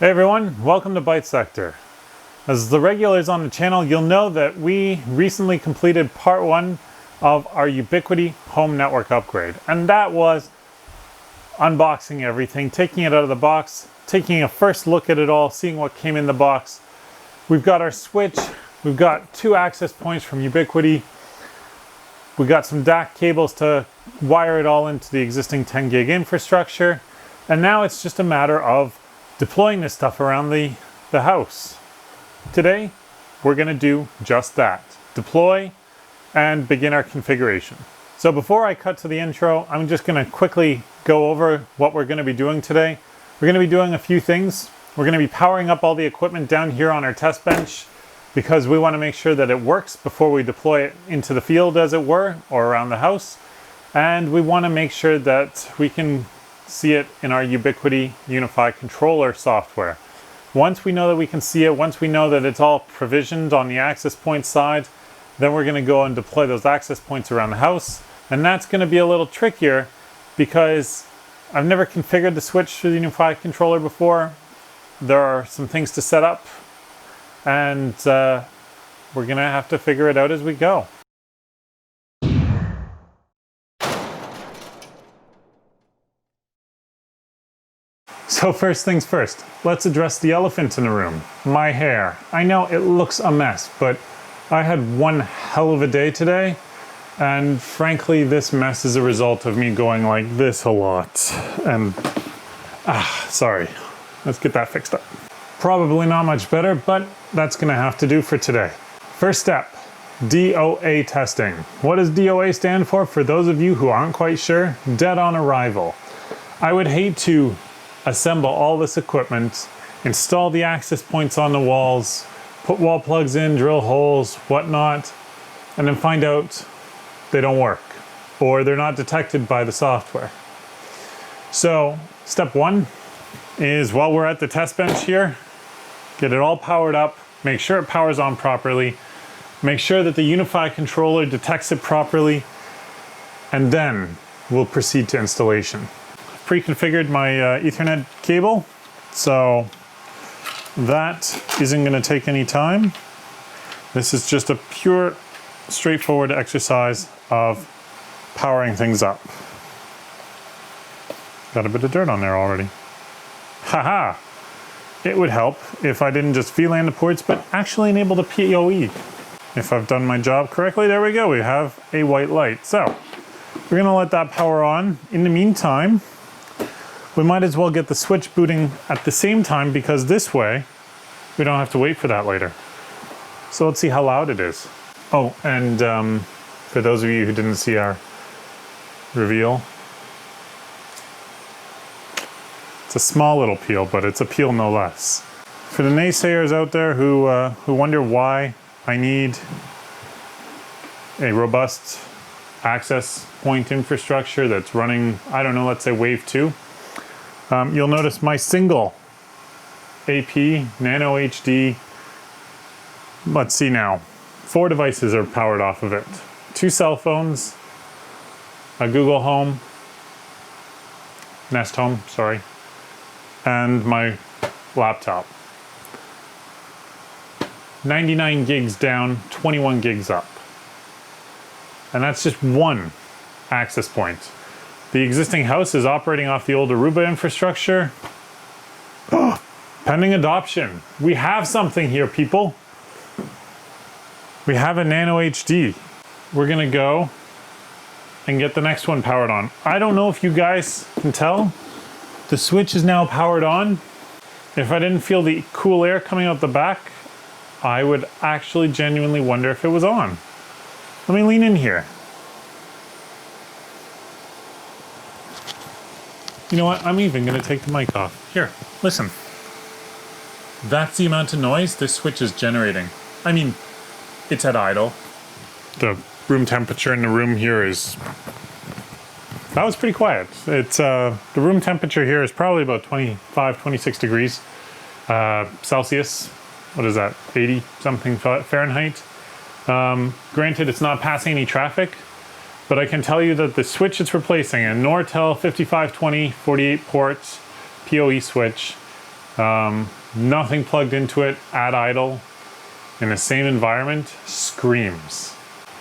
Hey everyone, welcome to Bytesector. As the regulars on the channel, you'll know that we recently completed part 1 of our Ubiquiti home network upgrade. And that was unboxing everything, taking it out of the box, taking a first look at it all, seeing what came in the box. We've got our switch, we've got 2 access points from Ubiquiti. We got some DAC cables to wire it all into the existing 10 gig infrastructure. And now it's just a matter of deploying this stuff around the house. Today, we're gonna do just that. Deploy and begin our configuration. So before I cut to the intro, I'm just gonna quickly go over what we're gonna be doing today. We're gonna be doing a few things. We're gonna be powering up all the equipment down here on our test bench because we wanna make sure that it works before we deploy it into the field, as it were, or around the house. And we wanna make sure that we can see it in our Ubiquiti UniFi controller software. Once we know that we can see it, once we know that it's all provisioned on the access point side, then we're going to go and deploy those access points around the house. And that's going to be a little trickier because I've never configured the switch to the UniFi controller before. There are some things to set up, and we're going to have to figure it out as we go. So first things first, let's address the elephant in the room, my hair. I know it looks a mess, but I had one hell of a day today, and frankly, this mess is a result of me going like this a lot. And, sorry, let's get that fixed up. Probably not much better, but that's gonna have to do for today. First step, DOA testing. What does DOA stand for? For those of you who aren't quite sure, dead on arrival. I would hate to assemble all this equipment, install the access points on the walls, put wall plugs in, drill holes, whatnot, and then find out they don't work or they're not detected by the software. So step 1 is, while we're at the test bench here, get it all powered up, make sure it powers on properly, make sure that the UniFi controller detects it properly, and then we'll proceed to installation. Pre-configured my Ethernet cable, so that isn't going to take any time. This is just a pure, straightforward exercise of powering things up. Got a bit of dirt on there already. Haha! It would help if I didn't just VLAN the ports, but actually enable the PoE. If I've done my job correctly, there we go. We have a white light. So we're going to let that power on. In the meantime, we might as well get the switch booting at the same time, because this way we don't have to wait for that later. So let's see how loud it is. Oh, and for those of you who didn't see our reveal, it's a small little peel, but it's a peel no less. For the naysayers out there who wonder why I need a robust access point infrastructure that's running, I don't know, let's say wave 2. You'll notice my single AP Nano HD, let's see now, 4 devices are powered off of it. 2 cell phones, a Google Home, Nest Home, sorry, and my laptop. 99 gigs down, 21 gigs up. And that's just one access point. The existing house is operating off the old Aruba infrastructure. Pending adoption. We have something here, people. We have a Nano HD. We're gonna go and get the next one powered on. I don't know if you guys can tell. The switch is now powered on. If I didn't feel the cool air coming out the back, I would actually genuinely wonder if it was on. Let me lean in here. You know what? I'm even going to take the mic off. Here, listen. That's the amount of noise this switch is generating. I mean, it's at idle. The room temperature in the room here is... That was pretty quiet. It's the room temperature here is probably about 25, 26 degrees Celsius. What is that? 80 something Fahrenheit. Granted, it's not passing any traffic, but I can tell you that the switch it's replacing, a Nortel 5520 48 ports PoE switch, Nothing plugged into it at idle in the same environment screams.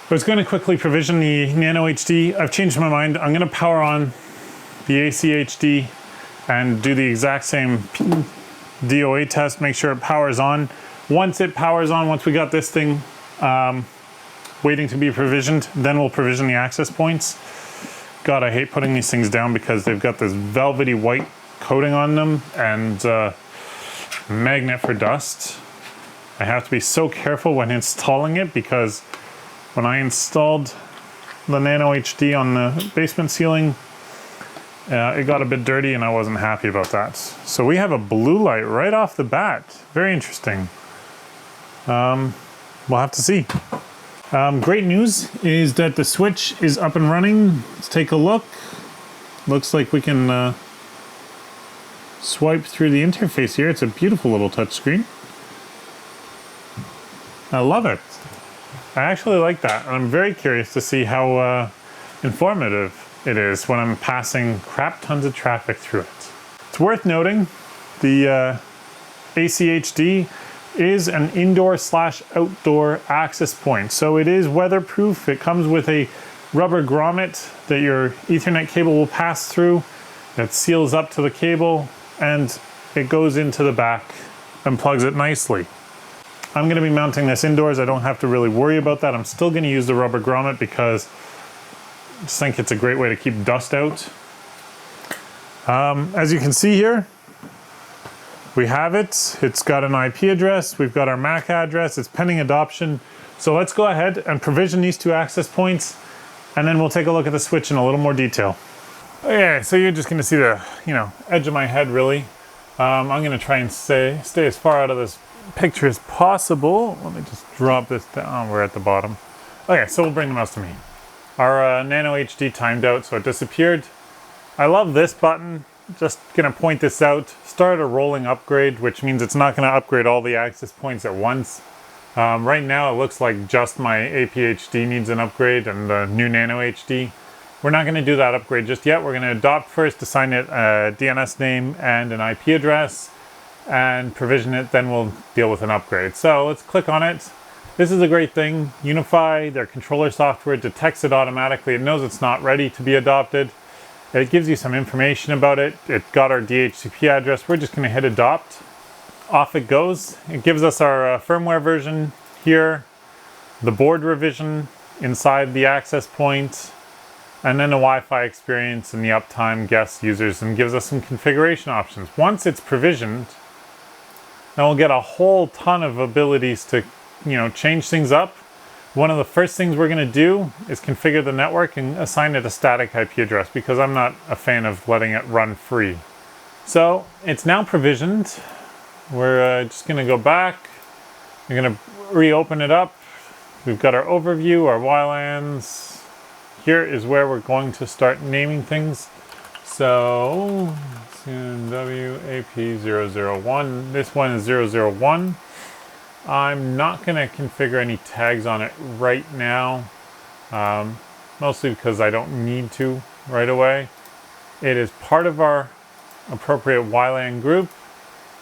I was going to quickly provision the Nano HD. I've changed my mind. I'm going to power on the AC HD and do the exact same DOA test, make sure it powers on. Once it powers on, once we got this thing waiting to be provisioned, then we'll provision the access points. God, I hate putting these things down because they've got this velvety white coating on them and magnet for dust. I have to be so careful when installing it because when I installed the Nano HD on the basement ceiling, it got a bit dirty and I wasn't happy about that. So we have a blue light right off the bat. Very interesting. We'll have to see. Great news is that the switch is up and running. Let's take a look. Looks like we can swipe through the interface here. It's a beautiful little touchscreen. I love it. I actually like that. And I'm very curious to see how informative it is when I'm passing crap tons of traffic through it. It's worth noting the ACHD is an indoor/outdoor access point. So it is weatherproof. It comes with a rubber grommet that your Ethernet cable will pass through that seals up to the cable and it goes into the back and plugs it nicely. I'm going to be mounting this indoors. I don't have to really worry about that. I'm still going to use the rubber grommet because I just think it's a great way to keep dust out. As you can see here, we have it. It's got an IP address. We've got our MAC address. It's pending adoption. So let's go ahead and provision these two access points, and then we'll take a look at the switch in a little more detail. Okay, so you're just going to see the edge of my head really. I'm going to try and stay as far out of this picture as possible. Let me just drop this down. We're at the bottom. Okay, so we'll bring the mouse to me. Our Nano HD timed out, so it disappeared. I love this button. Just gonna point this out. Start a rolling upgrade, which means it's not gonna upgrade all the access points at once. Right now it looks like just my APHD needs an upgrade and the new Nano HD. We're not gonna do that upgrade just yet. We're gonna adopt first, assign it a DNS name and an IP address, and provision it, then we'll deal with an upgrade. So let's click on it. This is a great thing. UniFi, their controller software, detects it automatically. It knows it's not ready to be adopted. It gives you some information about it. It got our DHCP address. We're just going to hit adopt. Off it goes. It gives us our firmware version here, the board revision inside the access point, and then the Wi-Fi experience and the uptime, guest users, and gives us some configuration options. Once it's provisioned, then we'll get a whole ton of abilities to change things up. One of the first things we're going to do is configure the network and assign it a static IP address because I'm not a fan of letting it run free. So it's now provisioned. We're just going to go back. We're going to reopen it up. We've got our overview, our WLANs. Here is where we're going to start naming things. So WAP001. This one is 001. I'm not going to configure any tags on it right now, mostly because I don't need to right away. It is part of our appropriate WLAN group.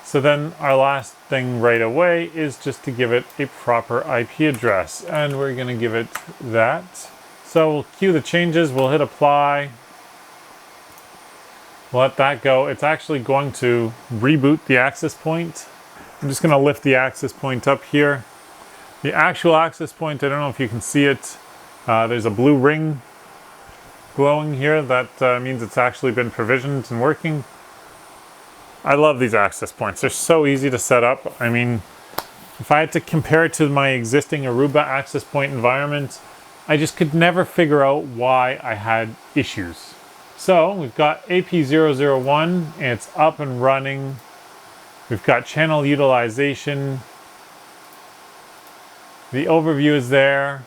So then our last thing right away is just to give it a proper IP address, and we're going to give it that. So we'll queue the changes, we'll hit apply. We'll let that go. It's actually going to reboot the access point. I'm just going to lift the access point up here. The actual access point, I don't know if you can see it. There's a blue ring glowing here. That means it's actually been provisioned and working. I love these access points. They're so easy to set up. I mean, if I had to compare it to my existing Aruba access point environment, I just could never figure out why I had issues. So we've got AP001. It's up and running. We've got channel utilization. The overview is there.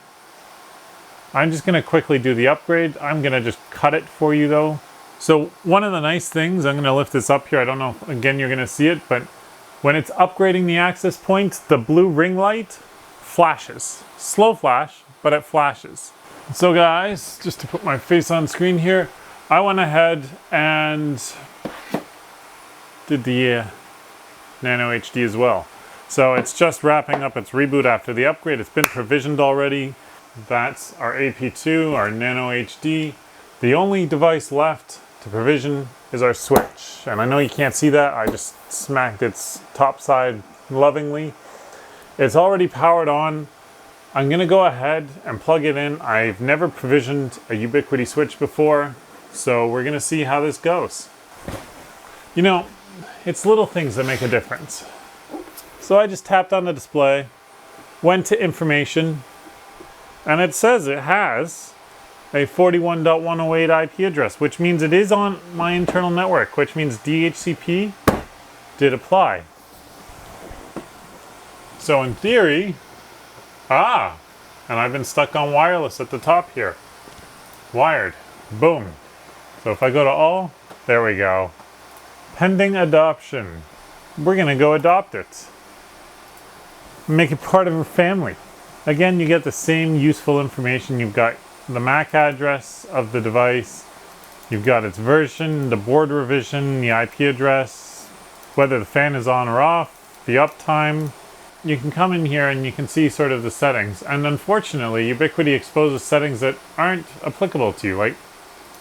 I'm just going to quickly do the upgrade. I'm going to just cut it for you though. So one of the nice things, I'm going to lift this up here. I don't know if, again, you're going to see it, but when it's upgrading the access point, the blue ring light flashes. Slow flash, but it flashes. So guys, just to put my face on screen here, I went ahead and did the Nano HD as well. So it's just wrapping up its reboot after the upgrade. It's been provisioned already. That's our AP2, our Nano HD. The only device left to provision is our switch. And I know you can't see that. I just smacked its top side lovingly. It's already powered on. I'm gonna go ahead and plug it in. I've never provisioned a Ubiquiti switch before, so we're gonna see how this goes. You know, it's little things that make a difference. So I just tapped on the display, went to information, and it says it has a 41.108 IP address, which means it is on my internal network, which means DHCP did apply. So in theory, and I've been stuck on wireless at the top here. Wired, boom. So if I go to all, there we go. Pending adoption. We're gonna go adopt it. Make it part of our family. Again, you get the same useful information. You've got the MAC address of the device. You've got its version, the board revision, the IP address, whether the fan is on or off, the uptime. You can come in here and you can see sort of the settings. And unfortunately, Ubiquiti exposes settings that aren't applicable to you, like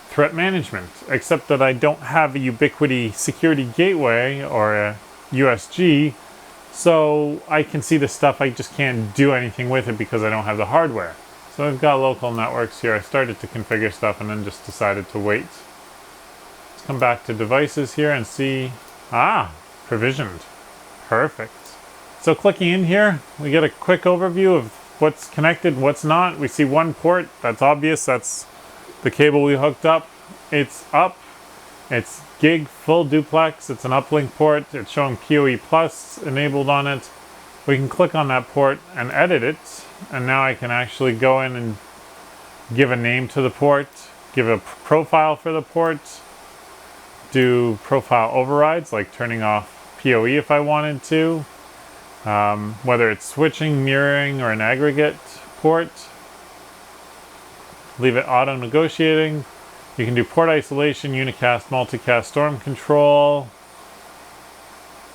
threat management, except that I don't have a Ubiquiti security gateway or a USG, so I can see the stuff. I just can't do anything with it because I don't have the hardware. So I've got local networks here. I started to configure stuff and then just decided to wait. Let's come back to devices here and see, provisioned. Perfect. So clicking in here, we get a quick overview of what's connected and what's not. We see one port, that's obvious, that's the cable we hooked up. It's up, it's gig full duplex, it's an uplink port, it's showing PoE Plus enabled on it. We can click on that port and edit it, and now I can actually go in and give a name to the port, give a profile for the port, do profile overrides like turning off PoE if I wanted to. Whether it's switching, mirroring, or an aggregate port. Leave it auto negotiating. You can do port isolation, unicast, multicast, storm control.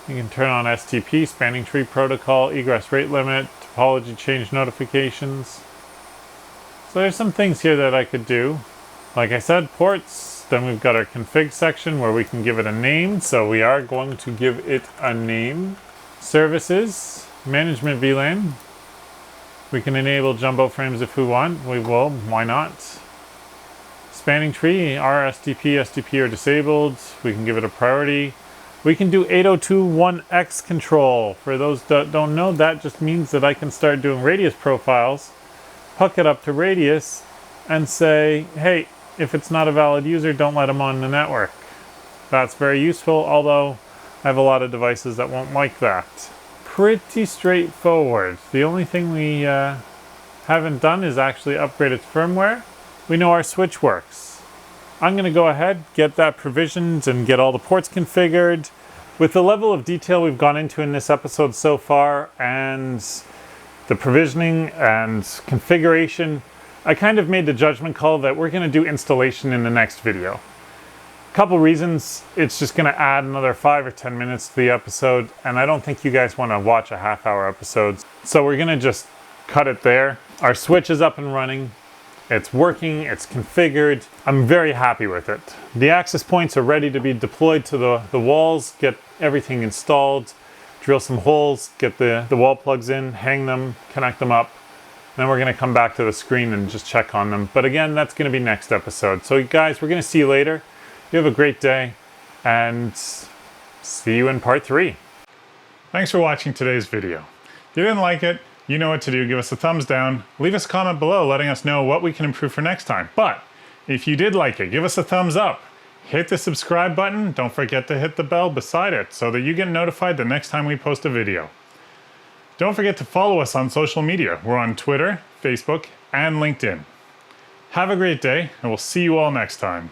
You can turn on STP, spanning tree protocol, egress rate limit, topology change notifications. So there's some things here that I could do. Like I said, ports. Then we've got our config section where we can give it a name. So we are going to give it a name. Services, management VLAN. We can enable jumbo frames if we want. We will, why not? Spanning tree, RSTP, STP are disabled. We can give it a priority. We can do 802.1x control. For those that don't know, that just means that I can start doing radius profiles, hook it up to radius, and say, hey, if it's not a valid user, don't let them on the network. That's very useful, although I have a lot of devices that won't like that. Pretty straightforward. The only thing we haven't done is actually upgrade its firmware. We know our switch works. I'm going to go ahead, get that provisioned, and get all the ports configured. With the level of detail we've gone into in this episode so far, and the provisioning and configuration, I kind of made the judgment call that we're going to do installation in the next video. Couple reasons. It's just going to add another 5 or 10 minutes to the episode, and I don't think you guys want to watch a half-hour episode. So we're going to just cut it there. Our switch is up and running. It's working, it's configured. I'm very happy with it. The access points are ready to be deployed to the walls, get everything installed, drill some holes, get the wall plugs in, hang them, connect them up. And then we're going to come back to the screen and just check on them. But again, that's going to be next episode. So guys, we're going to see you later. You have a great day, and see you in part 3. Thanks for watching today's video. If you didn't like it, you know what to do. Give us a thumbs down. Leave us a comment below letting us know what we can improve for next time. But if you did like it, give us a thumbs up. Hit the subscribe button. Don't forget to hit the bell beside it so that you get notified the next time we post a video. Don't forget to follow us on social media. We're on Twitter, Facebook, and LinkedIn. Have a great day, and we'll see you all next time.